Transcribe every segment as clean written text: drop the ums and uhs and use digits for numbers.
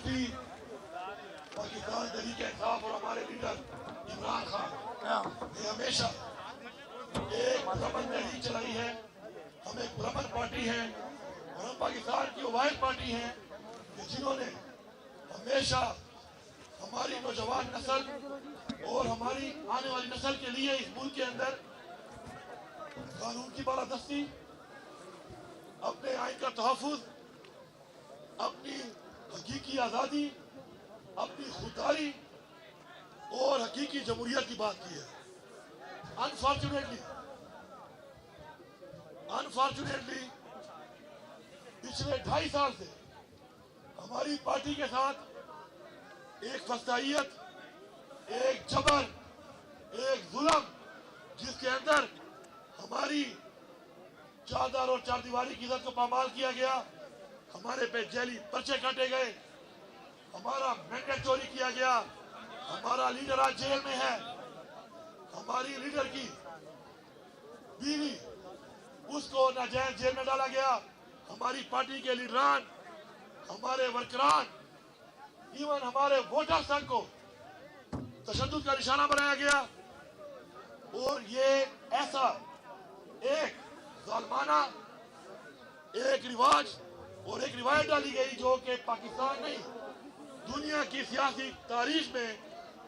Party Pakistan Tehreek Insaf और हमारे leader Imran Khan ने हमेशा एक पुरअमन तहरीक चलाई है। हम एक पुरअमन पार्टी है और हम पाकिस्तान की वाहिद पार्टी है जिन्होंने हमेशा हमारी नौजवान नस्ल और हमारी आने वाली नस्ल के लिए इस मुल्क के अंदर कानून की बालादस्ती, अपने आइन का तहफ़्फ़ुज़, अपनी हकीकी आज़ादी, अपनी खुददारी और हकीकी जमहूरियत की बात की है। अनफॉर्चुनेटली पिछले 2.5 साल से हमारी पार्टी के साथ एक फसाइयत, एक जबर, एक जुल्म, जिसके अंदर हमारी चादर और चारदीवारी की इज्जत को पामाल किया गया, हमारे पे जेली पर्चे काटे गए, हमारा मैंडेट चोरी किया गया, हमारा लीडर आज जेल में है, हमारी लीडर की बीवी उसको नाजायज जेल में डाला गया, हमारी पार्टी के लीडरान, हमारे वर्करान, इवन हमारे वोटर्स तक को तशद्दुद का निशाना बनाया गया। और ये ऐसा एक जालिमाना एक रिवाज और एक रिवायत डाली गई जो कि पाकिस्तान नहीं दुनिया की सियासी तारीख में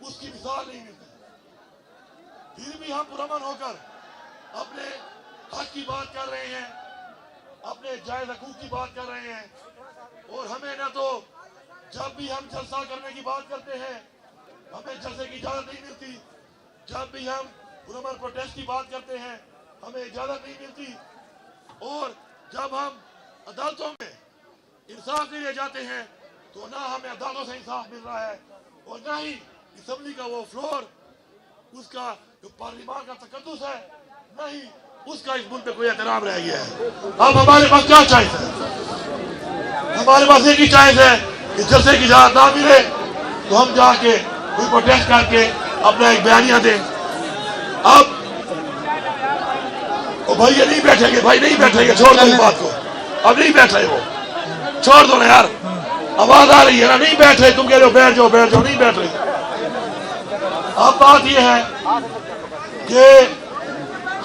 उसकी मिसाल नहीं मिलती। फिर भी हम पुरअमन होकर अपने हक की बात कर रहे हैं, अपने जायज हकूक की बात कर रहे हैं। और हमें न तो जब भी हम जलसा करने की बात करते हैं हमें जलसे की इजाजत नहीं मिलती, जब भी हम पुरअमन प्रोटेस्ट की बात करते हैं हमें इजाजत नहीं मिलती, और जब हम अदालतों में इंसाफ के लिए जाते हैं तो ना हमें अदालतों से इंसाफ मिल रहा है और ना ही असेंबली का वो फ्लोर, उसका जो पार्लियामेंट का तकद्दुस है, ना ही उसका इस मुल्क पे कोई एहतराम रह गया है। अब हमारे पास क्या चॉइस है? हमारे पास एक ही चॉइस है कि जलसे की इजाजत ना मिले तो हम जाके कोई प्रोटेस्ट करके अपना एक बयानिया दें। अब भाई ये नहीं बैठेंगे, भाई नहीं बैठेंगे, छोड़ दो इस बात को, अब नहीं बैठ रहे, वो छोड़ दो ना यार, आवाज आ रही है ना, नहीं बैठ रहे, तुम कह रहे हो बैठ जाओ, नहीं बैठ रहे। अब बात ये है कि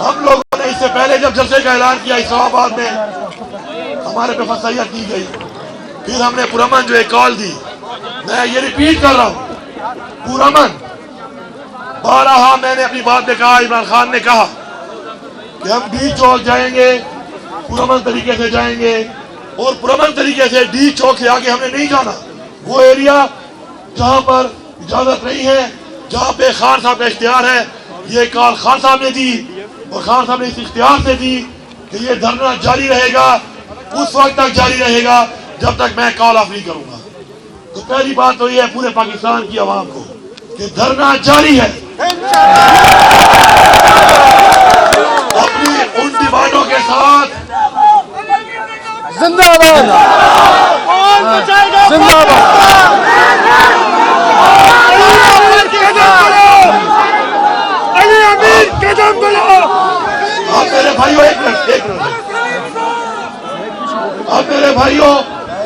हम लोगों ने इससे पहले जब जलसे का ऐलान किया इस्लामाबाद में हमारे पे फसाइयत की गई, फिर हमने पुरअमन जो एक कॉल दी, मैं ये रिपीट कर रहा हूँ, पुरअमन 12 मैंने अपनी बात में कहा, इमरान खान ने कहा कि हम डी चौक जाएंगे, पुरअमन तरीके से जाएंगे, और पुरअमन तरीके से डी चौक से आगे हमने नहीं जाना। वो एरिया जहां पर इजाजत नहीं है, जहां पे खान साहब का इख्तियार है, ये कॉल खान साहब ने दी और खान साहब ने इस इख्तियार से दी कि ये धरना जारी रहेगा, उस वक्त तक जारी रहेगा जब तक मैं कॉल ऑफ नहीं करूंगा। तो पहली बात तो ये है पूरे पाकिस्तान की आवाम को कि धरना जारी है। अपनी उन डिमांडों के साथ जिंदाबाद, जिंदाबाद। अब मेरे भाइयों एक मिनट, अब मेरे भाइयों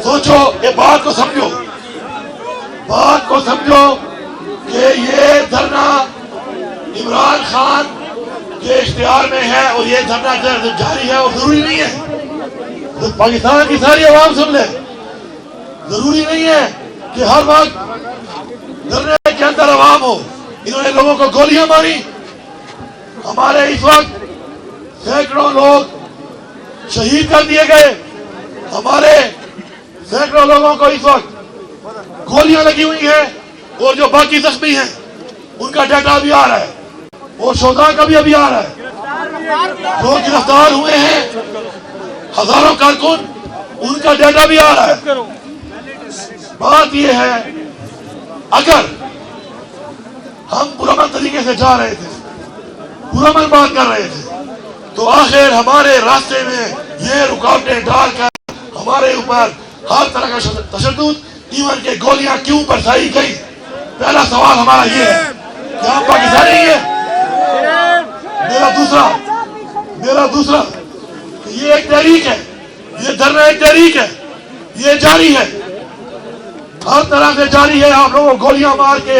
सोचो, ये बात को समझो कि ये धरना इमरान खान के इख्तियार में है और ये धरना जारी है और जरूरी नहीं है तो पाकिस्तान की सारी आवाम सुन ले, जरूरी नहीं है कि हर वक्त धरने के अंदर आवाम हो। इन्होंने लोगों को गोलियां मारी, हमारे इस वक्त सैकड़ों लोग शहीद कर दिए गए, हमारे सैकड़ों लोगों को इस वक्त गोलियां लगी हुई हैं, और जो बाकी जख्मी हैं उनका डाटा भी आ रहा है, और शोधा का भी अभी आ रहा है। जो गिरफ्तार हुए हैं हजारों कारकुन, उनका डाटा भी आ रहा है। बात यह है, अगर हम पुरअमन तरीके से जा रहे थे, पुरअमन बात कर रहे थे, तो आखिर हमारे रास्ते में ये रुकावटें डालकर हमारे ऊपर हर तरह का तशद्दुद, इवन के गोलियां क्यों बरसाई गई? पहला सवाल हमारा ये है कि हम पाकिस्तानी है। मेरा दूसरा ये एक तहरीक है, ये धरना एक तहरीक है, ये जारी है। हर तरह से जारी है। आप लोगों को गोलियां मार के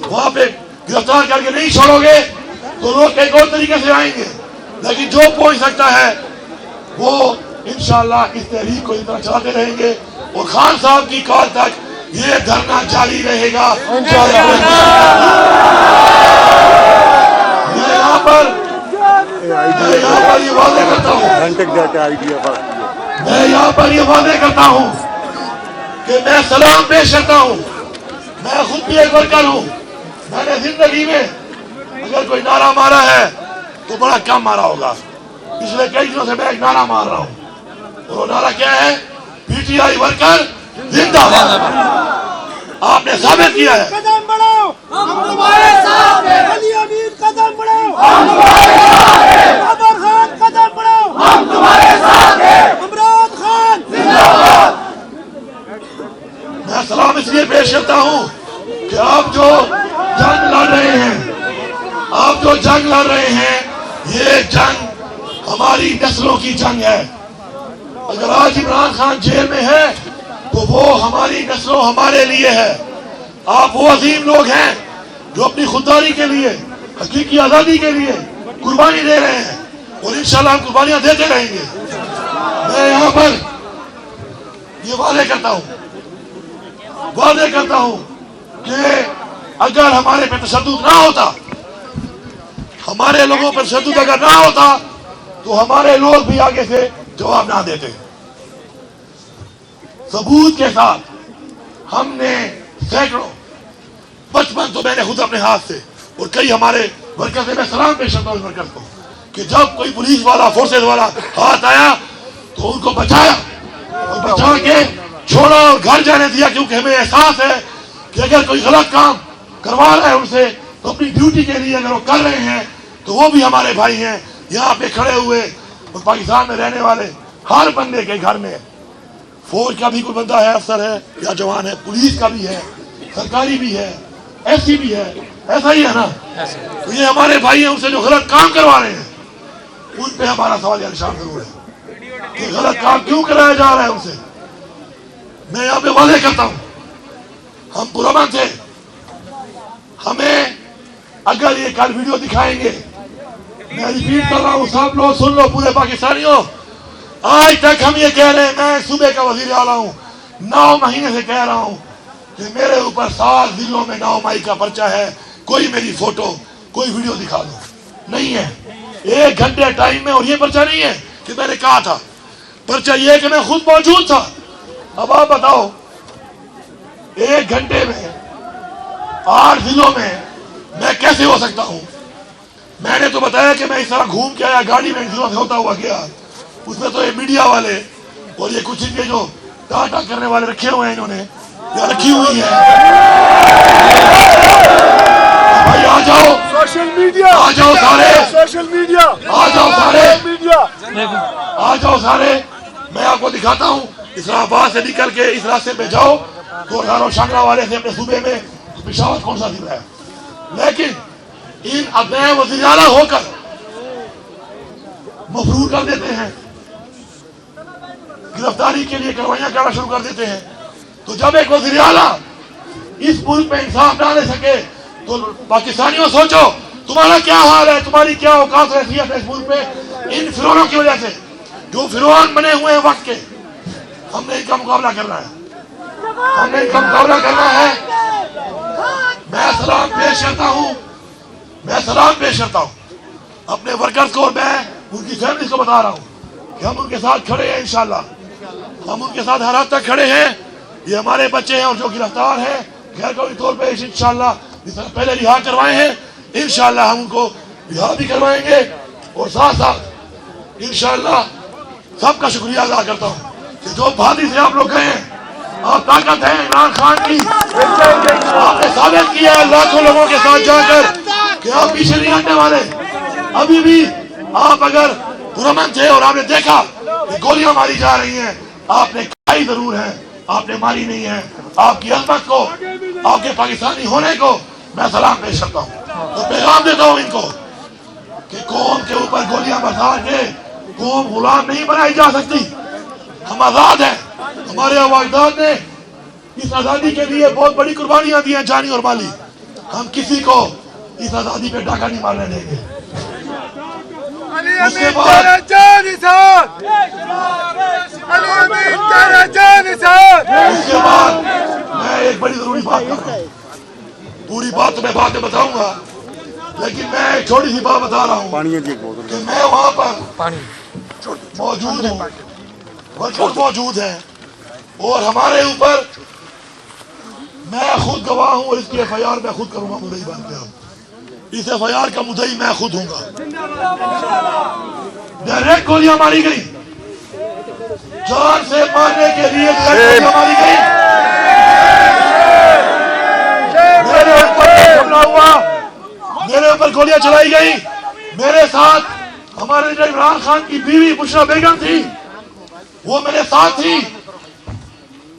वहां पे गिरफ्तार करके नहीं छोड़ोगे तो लोग एक और तरीके से आएंगे, लेकिन जो पहुंच सकता है वो इंशाअल्लाह इस तहरीक को इस तरह चलाते रहेंगे और खान साहब की कॉल तक ये धरना जारी रहेगा इंशाअल्लाह। मैं यहाँ पर ये वादे करता हूँ, मैं यहाँ पर ये वादे करता हूँ कि मैं सलाम पेश करता हूँ। मैं खुद भी एक वर्कर हूँ। मैंने जिंदगी में अगर कोई नारा मारा है तो बड़ा कम मारा होगा। पिछले कई दिनों से मैं एक नारा मार रहा हूँ और वो नारा क्या है? पीटीआई वर्कर जिंदाबाद। आपने साबित किया है। कदम बढ़ाओ, हम तुम्हारे साथ हैं। अली अमीर कदम बढ़ाओ, हम तुम्हारे साथ हैं। बाबर खान कदम बढ़ाओ, हम तुम्हारे साथ हैं। इमरान खान जिंदाबाद। मैं सलाम इसलिए पेश करता हूँ कि आप जो जंग लड़ रहे हैं, आप जो जंग लड़ रहे हैं, ये जंग हमारी नस्लों की जंग है। अगर आज इमरान खान जेल में है तो वो हमारी नस्लों हमारे लिए है। आप वो अजीम लोग हैं जो अपनी खुददारी के लिए, हकीकी आजादी के लिए कुर्बानी दे रहे हैं और इंशाल्लाह हम कुर्बानियां देते रहेंगे। मैं यहाँ पर ये वादे करता हूँ कि अगर हमारे पे तशद्दुद ना होता, हमारे लोगों पर तशद्दुद अगर ना होता तो हमारे लोग भी आगे से जवाब ना देते। सबूत के साथ हमने सैकड़ों, 55 तो मैंने खुद अपने हाथ से और कई हमारे वर्कर से मैं सलाम पेश करता हूँ वर्कर को कि जब कोई पुलिस वाला, फोर्सेज वाला हाथ आया तो उनको बचाया और बचा के छोड़ा और घर जाने दिया, क्योंकि हमें एहसास है कि अगर कोई गलत काम करवा रहा है उनसे तो अपनी ड्यूटी के लिए अगर वो कर रहे हैं तो वो भी हमारे भाई हैं। यहाँ पे खड़े हुए और पाकिस्तान में रहने वाले हर बंदे के घर में फौज का भी कोई बंदा है, अफसर है या जवान है, पुलिस का भी है, सरकारी भी है, ऐसी भी है, ऐसा ही है ना। तो ये हमारे भाई हैं, उनसे जो गलत काम करवा रहे हैं उन पे हमारा सवाल या निशान जरूर है कि गलत काम क्यों कराया जा रहा है उनसे। मैं यहाँ पे वादे करता हूँ, हम पुरअमन थे। हमें अगर ये कल वीडियो दिखाएंगे, मैं रिपीट कर रहा हूँ, सब लोग सुन लो, पूरे पाकिस्तानियों, आज तक हम ये कह रहे हैं, मैं सूबे का वजीर आला हूँ, 9 महीने से कह रहा हूँ कि मेरे ऊपर 7 जिलों में 9 मई का पर्चा है। कोई मेरी फोटो, कोई वीडियो दिखा दो, नहीं है। 1 घंटे टाइम में, और ये पर्चा नहीं है कि मैंने कहा था, पर्चा ये कि मैं खुद मौजूद था। अब आप बताओ, 1 घंटे में 8 जिलों में मैं कैसे हो सकता हूँ? मैंने तो बताया कि मैं इस तरह घूम के आया, गाड़ी में जिलों से होता हुआ गया। उसमें तो ये मीडिया वाले और ये कुछ इनके जो टाटा करने वाले रखे हुए हैं, इन्होंने या रखी हुई है। भाई आ जाओ, सोशल मीडिया, आ जाओ सारे, सोशल मीडिया, आ जाओ सारे, मीडिया, आ जाओ सारे। मैं आपको दिखाता हूँ, इस्लामाबाद से निकल के इस रास्ते पे जाओ तो और शांगरा वाले से अपने सूबे में पिशावर कौन सा जिला है, लेकिन इन अदनाए वज़ीर आला होकर मफरूर कर देते हैं, गिरफ्तारी के लिए कार्रवाइयां करना शुरू कर देते हैं। तो जब एक वज़ीर आला इस मुल्क में इंसाफ ना ले सके तो पाकिस्तानियों सोचो तुम्हारा क्या हाल है, तुम्हारी क्या औकात रहती है इस मुल्क में। इन फिरौनों की वजह से, जो फिरौन बने हुए हैं वक्त के, हमने इनका मुकाबला करना है, हमने इनका मुकाबला करना है। मैं सलाम पेश करता हूँ, मैं सलाम पेश करता हूँ अपने वर्कर्स को, और मैं उनकी फैमिली को बता रहा हूँ कि हम उनके साथ खड़े हैं। इंशाल्लाह हम उनके साथ हर हाथ तक खड़े हैं। ये हमारे बच्चे हैं और जो गिरफ्तार हैं गैर कानूनी तौर पे, इंशाल्लाह जिस तरह पहले रिहा करवाए हैं, इंशाल्लाह हम उनको रिहा भी करवाएंगे। और साथ साथ इंशाल्लाह सबका शुक्रिया अदा करता हूँ कि जो बहादुरी से आप लोग गए हैं, आप ताकत है इमरान खान की, आपने साबित किया है लाखों लोगों के साथ जाकर कि आप पीछे नहीं हटने वाले। अभी भी आप अगर पुरअमन थे और आपने देखा कि गोलियां मारी जा रही हैं, आपने खाई जरूर है, आपने मारी नहीं है। आपकी अजमत को, आपके पाकिस्तानी होने को मैं सलाम पेश करता हूँ। तो पैगाम देता हूँ इनको कि कौम के ऊपर गोलियां बरसा के कौम गुलाम नहीं बनाई जा सकती। हम आजाद हैं। हमारे अवाजदार ने इस आजादी के लिए बहुत बड़ी कुर्बानियां दी हैं, जानी और माली। हम किसी को इस आजादी पे डाका नहीं मारने देंगे। उसके बाद मैं एक बड़ी जरूरी बात कर रहा हूँ, पूरी बात तो मैं बाद में बताऊंगा, लेकिन मैं एक छोटी सी बात बता रहा हूँ कि मैं वहां पर मौजूद हूँ, वर्कर्स मौजूद हैं और हमारे ऊपर मैं खुद गवाह हूँ और इसकी FIR मैं खुद करूंगा मुद्दई बन के। इस FIR का मुद्दई मैं खुद हूँगा। डायरेक्ट गोलियां मारी गई, जान से मारने के लिए गोलियां मारी गई। मेरे ऊपर हमला हुआ, मेरे ऊपर गोलियां चलाई गई। मेरे साथ हमारे इमरान खान की बीवी बुशरा बेगम थी, वो मेरे साथ थी।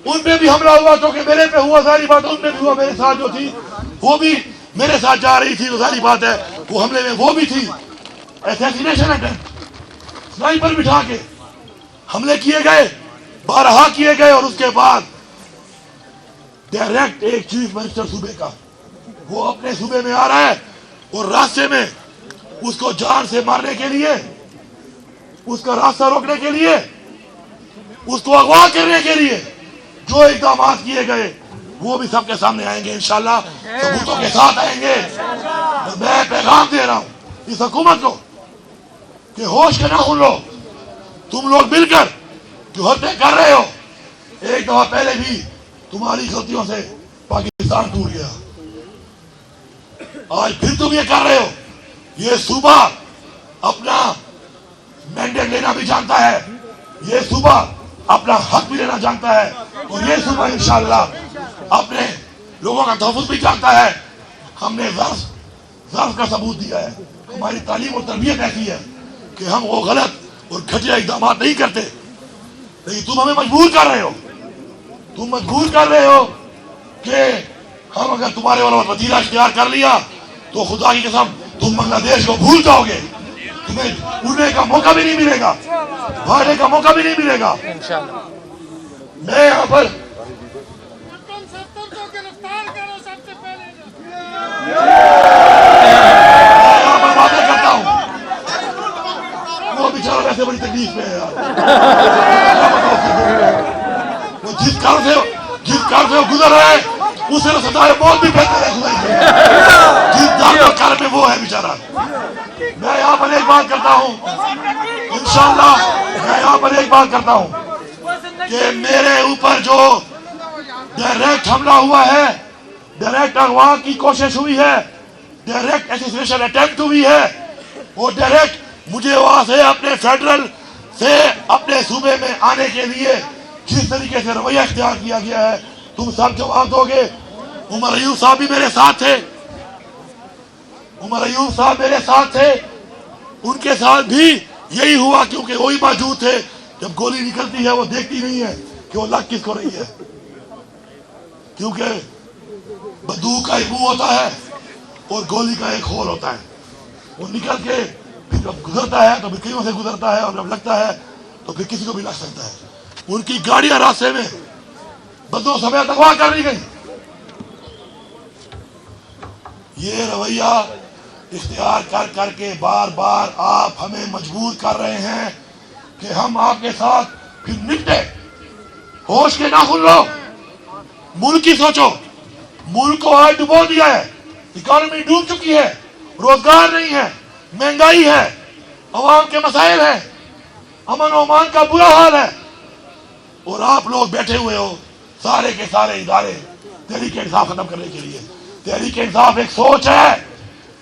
उन पे भी हमला हुआ, क्योंकि मेरे पे हुआ, सारी बात उन पे भी हुआ। मेरे साथ जो थी वो भी मेरे साथ जा रही थी, तो सारी बात है वो हमले में वो भी थी। असैसिनेशन अटेम्प्ट, स्नाइपर बिठा के हमले किए गए, 12 किए गए। और उसके बाद डायरेक्ट एक चीफ मिनिस्टर सूबे का, वो अपने सूबे में आ रहा है और रास्ते में उसको जान से मारने के लिए, उसका रास्ता रोकने के लिए, उसको अगवा करने के लिए जो इकदाम किए गए वो भी सबके सामने आएंगे इंशाल्लाह, सबूतों के साथ आएंगे। तो मैं पैगाम दे रहा हूं इस हुकूमत को कि होश के ना खुल लो। तुम लोग मिलकर जो हत्या कर रहे हो, एक दफा पहले भी तुम्हारी गलतियों से पाकिस्तान टूट गया, आज फिर तुम ये कर रहे हो। ये सूबा अपना मैंडेट लेना भी जानता है, ये सूबा अपना हक भी लेना जानता है, और ये सूबा इंशाल्लाह अपने लोगों का तहफ़्फ़ुज़ भी जानता है। हमने ज़र्फ़ का सबूत दिया है, हमारी तालीम और तरबियत ऐसी है कि हम वो गलत और घटिया इक़दाम नहीं करते। लेकिन तुम हमें मजबूर कर रहे हो, तुम मजबूर कर रहे हो कि हम अगर तुम्हारे वाला वतीरा इख्तियार कर लिया तो खुदा की कसम तुम बांग्लादेश को भूल जाओगे, तुम्हें उड़ने का मौका भी नहीं मिलेगा, भागने का मौका भी नहीं मिलेगा। मैं यहाँ पर वादा करता हूँ, वो बेचारा वैसे बड़ी तकलीफ में है यार। वो जिस कार से वो गुजर रहा है उसे सजाए मौत भी बेहतर है खुदा से। जिस कार में वो है बेचारा। मैं यहाँ पर एक बात करता हूँ, इंशाल्लाह मैं यहाँ पर एक बात करता हूँ कि मेरे ऊपर जो डायरेक्ट हमला हुआ है, डायरेक्ट अगवा की कोशिश हुई है, डायरेक्ट असैसिनेशन अटेम्प्ट हुई है, वो डायरेक्ट मुझे वहां से अपने फेडरल से अपने सूबे में आने के लिए जिस तरीके से रवैया इख्तियार किया गया है, तुम सब जवाब दोगे। उमर अयूब साहब भी मेरे साथ थे, उमर अयूब साहब मेरे साथ थे, उनके साथ भी यही हुआ, क्योंकि वही मौजूद थे। जब गोली निकलती है वो देखती नहीं है कि वो लग किसको रही है, क्योंकि बंदूक का एक मुंह होता है और गोली का एक होल होता है। वो निकल के फिर जब गुजरता है तो फिर कहीं से गुजरता है, और जब लगता है तो फिर किसी को भी लग सकता है। उनकी गाड़ियां रास्ते में बंदों समय अगवा कर ली गई। ये रवैया इख्तियार कर करके बार बार आप हमें मजबूर कर रहे हैं कि हम आपके साथ फिर निपटे। होश के ना खुल लो, मुल्क की सोचो। मुल्क को आज डुबो दिया है, इकोनॉमी डूब चुकी है, रोजगार नहीं है, महंगाई है, अवाम के मसाइल है, अमन ओमान का बुरा हाल है, और आप लोग बैठे हुए हो सारे के सारे इदारे तहरीक इंसाफ खत्म करने के लिए। तहरीक इंसाफ एक सोच है,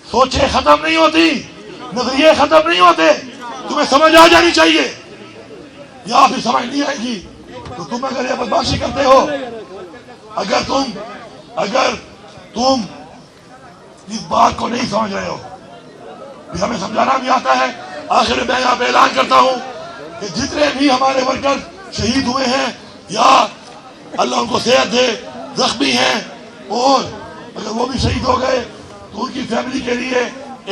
सोचें खत्म नहीं होती, नजरिए खत्म नहीं होते। तुम्हें समझ आ जानी चाहिए, या फिर समझ नहीं आएगी तो तुम अगर ये बदमाशी करते हो, अगर तुम इस बात को नहीं समझ रहे हो, फिर हमें समझाना भी आता है। आखिर में मैं यहाँ पे ऐलान करता हूँ कि जितने भी हमारे वर्कर शहीद हुए हैं या अल्लाह उनको सेहत दे, जख्मी हैं, और अगर वो भी शहीद हो गए तो उनकी फैमिली के लिए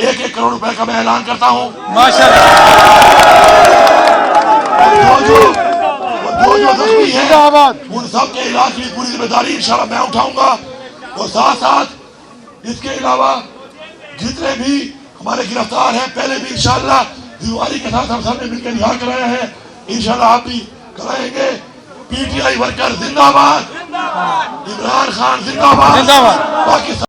1-1 करोड़ रुपए का मैं ऐलान करता हूँ। माशाअल्लाह। जो जो जख्मी है जिंदाबाद। उन सब के इलाज की पूरी जिम्मेदारी इंशाल्लाह मैं उठाऊंगा। और साथ साथ इसके अलावा जितने भी हमारे गिरफ्तार हैं पहले भी इंशाल्लाह जिम्मेदारी के साथ हम सब ने मिलकर रिहा कराया है, इंशाल्लाह आप भी कराएंगे। पीटीआई वर्कर जिंदाबाद, इमरान खान जिंदाबाद, पाकिस्तान।